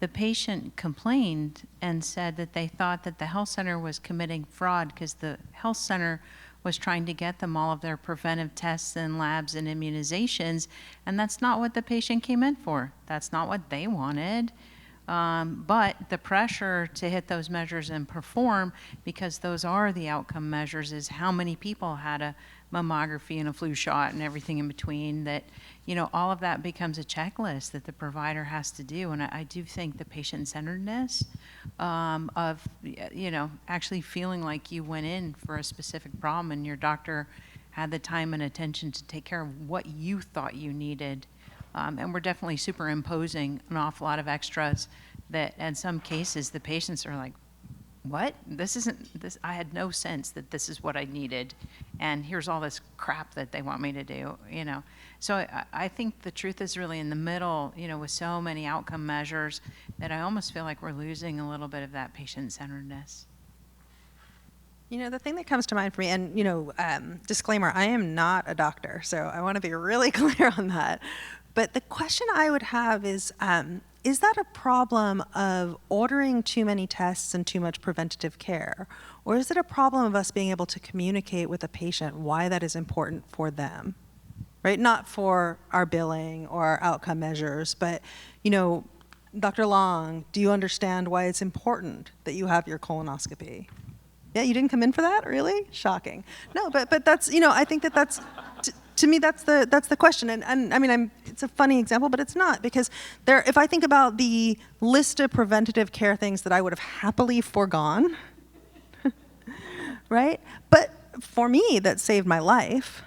the patient complained and said that they thought that the health center was committing fraud because the health center was trying to get them all of their preventive tests and labs and immunizations, and that's not what the patient came in for. That's not what they wanted. But the pressure to hit those measures and perform, because those are the outcome measures, is how many people had a mammography and a flu shot and everything in between, that, all of that becomes a checklist that the provider has to do. And I do think the patient-centeredness of, actually feeling like you went in for a specific problem and your doctor had the time and attention to take care of what you thought you needed. And we're definitely superimposing an awful lot of extras that in some cases the patients are like, what? This isn't this. I had no sense that this is what I needed. And here's all this crap that they want me to do, So I think the truth is really in the middle, with so many outcome measures that I almost feel like we're losing a little bit of that patient-centeredness. The thing that comes to mind for me, and, disclaimer, I am not a doctor, so I want to be really clear on that. But the question I would have is that a problem of ordering too many tests and too much preventative care? Or is it a problem of us being able to communicate with a patient why that is important for them? Right? Not for our billing or our outcome measures, but, Dr. Long, do you understand why it's important that you have your colonoscopy? Yeah, you didn't come in for that? Really? Shocking. No, but that's, I think that's... To me, that's the question, and I mean, it's a funny example, but it's not, because if I think about the list of preventative care things that I would have happily foregone, right? But for me, that saved my life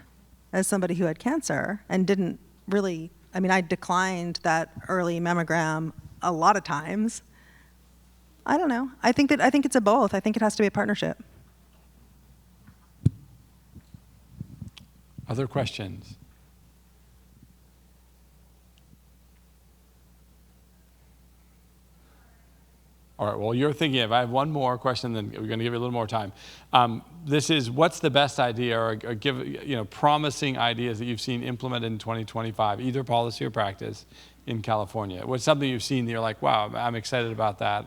as somebody who had cancer and didn't really. I mean, I declined that early mammogram a lot of times. I don't know. I think it's a both. I think it has to be a partnership. Other questions? All right, well, you're thinking of, I have one more question, then we're going to give you a little more time. This is, what's the best idea, or give, promising ideas that you've seen implemented in 2025, either policy or practice in California? What's something you've seen that you're like, wow, I'm excited about that?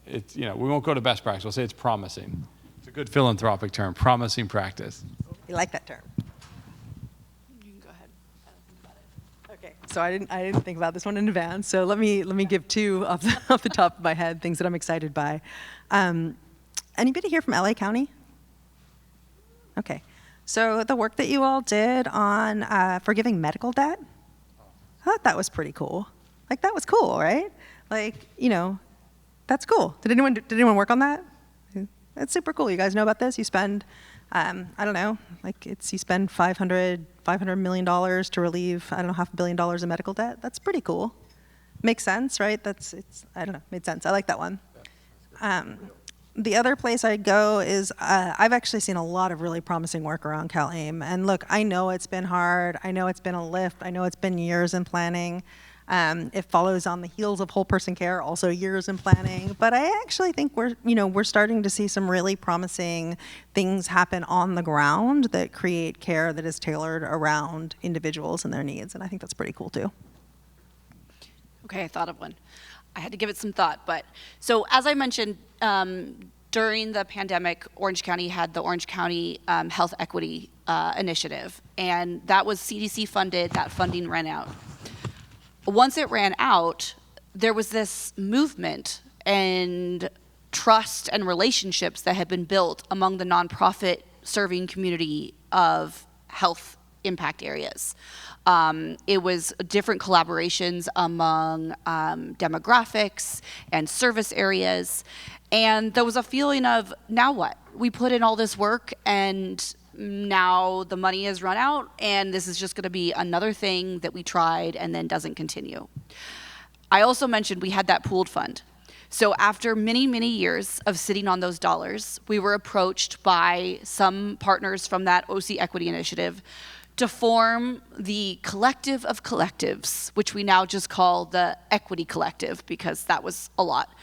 It's, we won't go to best practice, we'll say it's promising. It's a good philanthropic term, promising practice. You like that term? Okay, so I didn't think about this one in advance. So let me give two off the top of my head, things that I'm excited by. Anybody here from LA County? Okay, so the work that you all did on forgiving medical debt, I thought that was pretty cool. Like, that was cool, right? Like, that's cool. Did anyone work on that? That's super cool. You guys know about this? You spend, I don't know, you spend $500 million to relieve, I don't know, $500 million in medical debt. That's pretty cool. Makes sense, right? I don't know, made sense. I like that one. The other place I'd go is, I've actually seen a lot of really promising work around CalAIM. And look, I know it's been hard. I know it's been a lift. I know it's been years in planning. It follows on the heels of whole person care, also years in planning. But I actually think we're starting to see some really promising things happen on the ground that create care that is tailored around individuals and their needs. And I think that's pretty cool too. Okay, I thought of one. I had to give it some thought, but so as I mentioned, during the pandemic, Orange County had the Orange County Health Equity Initiative, and that was CDC funded. That funding ran out. Once it ran out, there was this movement and trust and relationships that had been built among the nonprofit serving community of health impact areas. It was different collaborations among demographics and service areas. And there was a feeling of, now what? We put in all this work and now the money has run out and this is just going to be another thing that we tried and then doesn't continue. I also mentioned we had that pooled fund. So after many, many years of sitting on those dollars, we were approached by some partners from that OC Equity Initiative to form the collective of collectives, which we now just call the Equity Collective because that was a lot.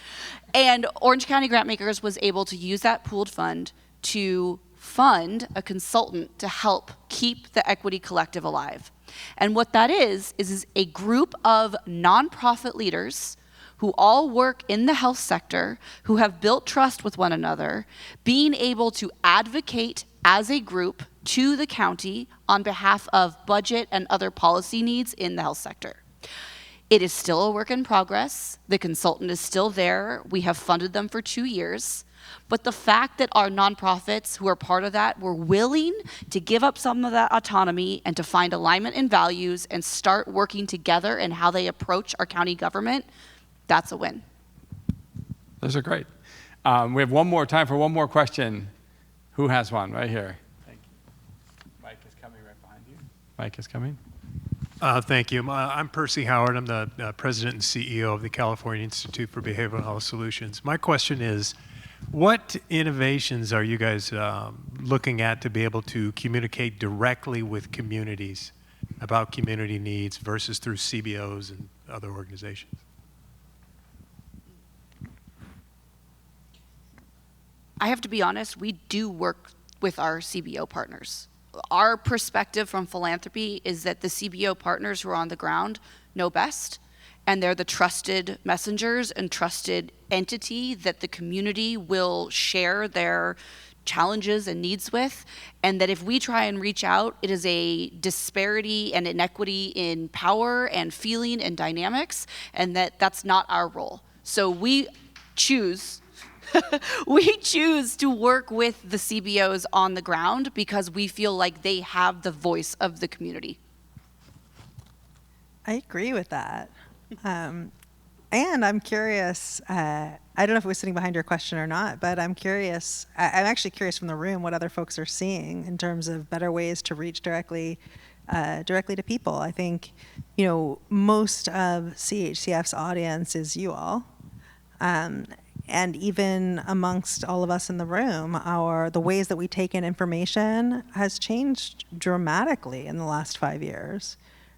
And Orange County Grantmakers was able to use that pooled fund to fund a consultant to help keep the Equity Collective alive. And what that is a group of nonprofit leaders who all work in the health sector, who have built trust with one another, being able to advocate as a group to the county on behalf of budget and other policy needs in the health sector. It is still a work in progress. The consultant is still there. We have funded them for 2 years. But the fact that our nonprofits who are part of that were willing to give up some of that autonomy and to find alignment in values and start working together in how they approach our county government, that's a win. Those are great. We have time for one more question. Who has one? Right here. Thank you. Mike is coming right behind you. Mike is coming. Thank you. I'm Percy Howard. I'm the president and CEO of the California Institute for Behavioral Health Solutions. My question is, what innovations are you guys looking at to be able to communicate directly with communities about community needs versus through CBOs and other organizations? I have to be honest, we do work with our CBO partners. Our perspective from Philanthropy is that the CBO partners who are on the ground know best, and they're the trusted messengers and trusted entity that the community will share their challenges and needs with, and that if we try and reach out, it is a disparity and inequity in power and feeling and dynamics, and that's not our role. So we choose to work with the CBOs on the ground because we feel like they have the voice of the community. I agree with that. And I'm curious, I don't know if it was sitting behind your question or not, but I'm curious, I'm actually curious from the room what other folks are seeing in terms of better ways to reach directly to people. I think, most of CHCF's audience is you all. And even amongst all of us in the room, the ways that we take in information has changed dramatically in the last 5 years,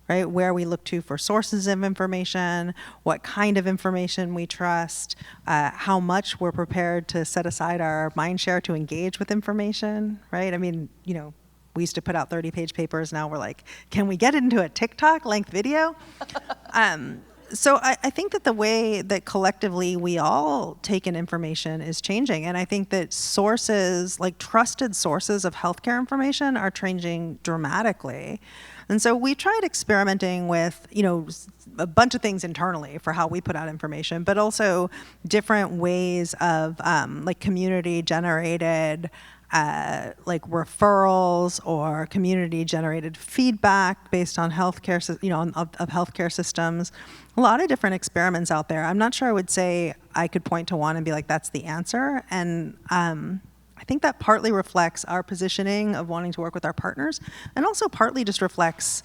right? Where we look to for sources of information, what kind of information we trust, how much we're prepared to set aside our mind share to engage with information, right? I mean, we used to put out 30-page papers. Now we're like, can we get into a TikTok length video? So I think that the way that collectively we all take in information is changing. And I think that sources, like trusted sources of healthcare information, are changing dramatically. And so we tried experimenting with, a bunch of things internally for how we put out information, but also different ways of like community-generated referrals or community-generated feedback based on healthcare, of healthcare systems. A lot of different experiments out there. I'm not sure I would say I could point to one and be like, that's the answer. And I think that partly reflects our positioning of wanting to work with our partners, and also partly just reflects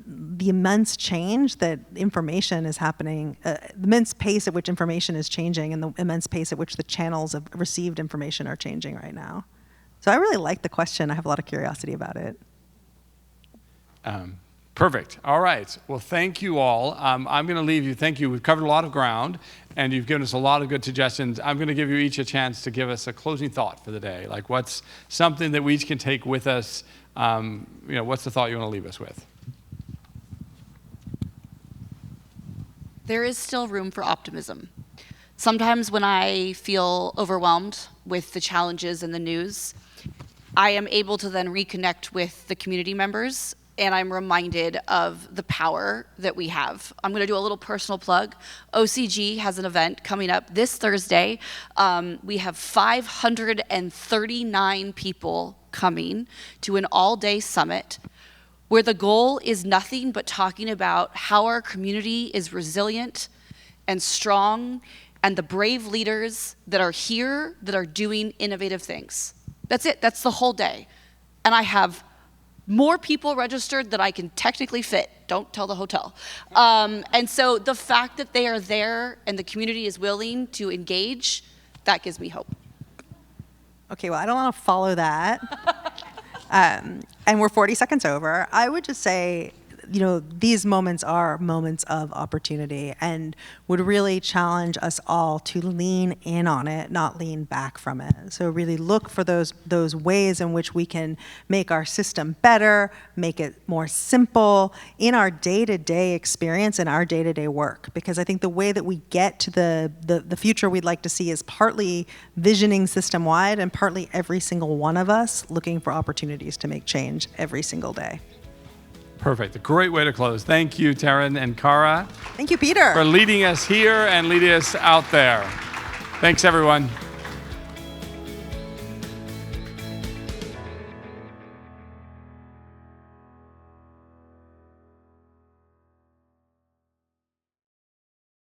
the immense change that information is happening, the immense pace at which information is changing, and the immense pace at which the channels of received information are changing right now. So I really like the question. I have a lot of curiosity about it. Perfect. All right. Well, thank you all. I'm going to leave you. Thank you. We've covered a lot of ground, and you've given us a lot of good suggestions. I'm going to give you each a chance to give us a closing thought for the day. Like, what's something that we each can take with us? What's the thought you want to leave us with? There is still room for optimism. Sometimes when I feel overwhelmed with the challenges in the news, I am able to then reconnect with the community members, and I'm reminded of the power that we have. I'm going to do a little personal plug. OCG has an event coming up this Thursday. We have 539 people coming to an all-day summit where the goal is nothing but talking about how our community is resilient and strong, and the brave leaders that are here that are doing innovative things. That's it. That's the whole day. And I have more people registered than I can technically fit. Don't tell the hotel. And so the fact that they are there and the community is willing to engage, that gives me hope. Okay, well, I don't want to follow that. And we're 40 seconds over. I would just say, these moments are moments of opportunity and would really challenge us all to lean in on it, not lean back from it. So really look for those ways in which we can make our system better, make it more simple in our day-to-day experience and our day-to-day work. Because I think the way that we get to the future we'd like to see is partly visioning system-wide and partly every single one of us looking for opportunities to make change every single day. Perfect. A great way to close. Thank you, Taryn and Cara, Thank you, Peter. for leading us here and leading us out there. Thanks, everyone.